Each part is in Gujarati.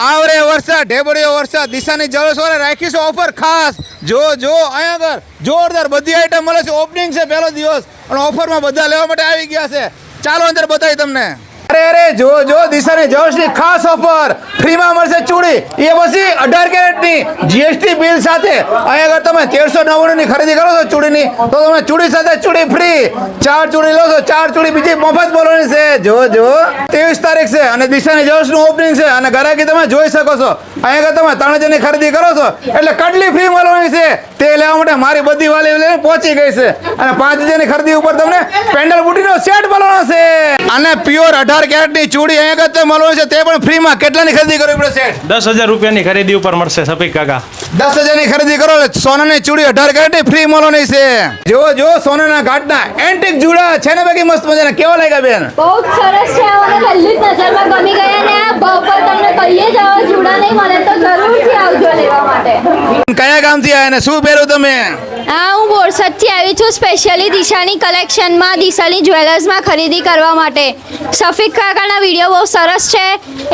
આવરે વરસાદ ઢેબડીઓ વરસાદ દિશાની જળસવારે રાખીશું ઓફર ખાસ જો અહીંયા આગળ જોરદાર બધી આઈટમ મળે છે ઓપનિંગ છે પહેલો દિવસ અને ઓફરમાં બધા લેવા માટે આવી ગયા છે ચાલો અંદર બતાવી તમને અરે જો દિશાની જળસની ખાસ ઓફર ફ્રીમાં મળશે ચૂડી એ પછી 18 કેરેટની જીએસટી બિલ સાથે અહીંયા આગળ તમે 1399 ની ખરીદી કરો છો ચૂડીની તો તમે ચૂડી સાથે ચૂડી ફ્રી 4 ચૂડી લો છો 4 ચૂડી બીજી મફત બોલવાની છે જો 23 તારીખ છે અને દિશાની જળસનું ઓપનિંગ છે અને ગરાકી તમે જોઈ શકો છો અહીંયા આગળ તમે 3 હજારની ખરીદી કરો છો એટલે કડલી ફ્રી મળવાની છે તે લેવા માટે મારી બધી વાલી લઈને પહોંચી ગઈ છે અને 5000ની ખરીદી ઉપર તમને પેન્ડલ બુટીનો સેટ મળવાનો છે અને પ્યોર 18 કેરેટની ચૂડી અહીંયા આગળ મળવાની છે તે પણ ફ્રીમાં કેટલાની ખરીદી કરવી પડે સેટ 10,000 રૂપિયાની ખરીદી ઉપર મળશે સફીક કાકા 10,000ની ખરીદી કરો એટલે સોનાની ચૂડી 18 કેરેટની ફ્રી મળવાની છે જો સોનાના ઘાટના એન્ટિક જુડા છે ને બાકી મસ્ત મજાના કેવા લાગ્યા બેન બહુ સરસ છે અને પહેલી જ નજરમાં ગમી ગયા ને આ ભાવ પર તમને કહીએ જ આવા જુડા નહીં મળે તો જરૂરથી આવજો લેવા માટે કયા ગામથી આયા ને શું પહેર્યું તમે હા હું બોરસદથી આવી છું સ્પેશિયલી દિશાની કલેક્શનમાં દિશાની જ્વેલર્સમાં ખરીદી કરવા માટે સફીક કાકાના વિડીયો બહુ સરસ છે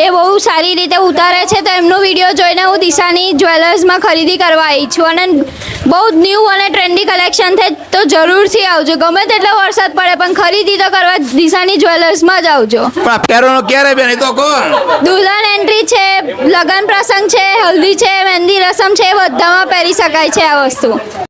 એ બહુ સારી રીતે ઉતારે છે તો એમનો વિડીયો જોઈને હું દિશાની જ્વેલર્સમાં ખરીદી કરવા આવી છું અને બહુ ન્યૂ અને ટ્રેન્ડી કલેક્શન છે તો જરૂરથી આવજો ગમે તેટલો વરસાદ પડે પણ ખરીદી તો કરવા દિશાની જ્વેલર્સમાં જ આવજો પણ પહેરવાનો ક્યારે બેન એ તો કોણ દુલ્હન એન્ટ્રી છે લગ્ન પ્રસંગ છે હલ્દી છે મહેંદી રસમ છે બધામાં પહેરી શકાય છે આ વસ્તુ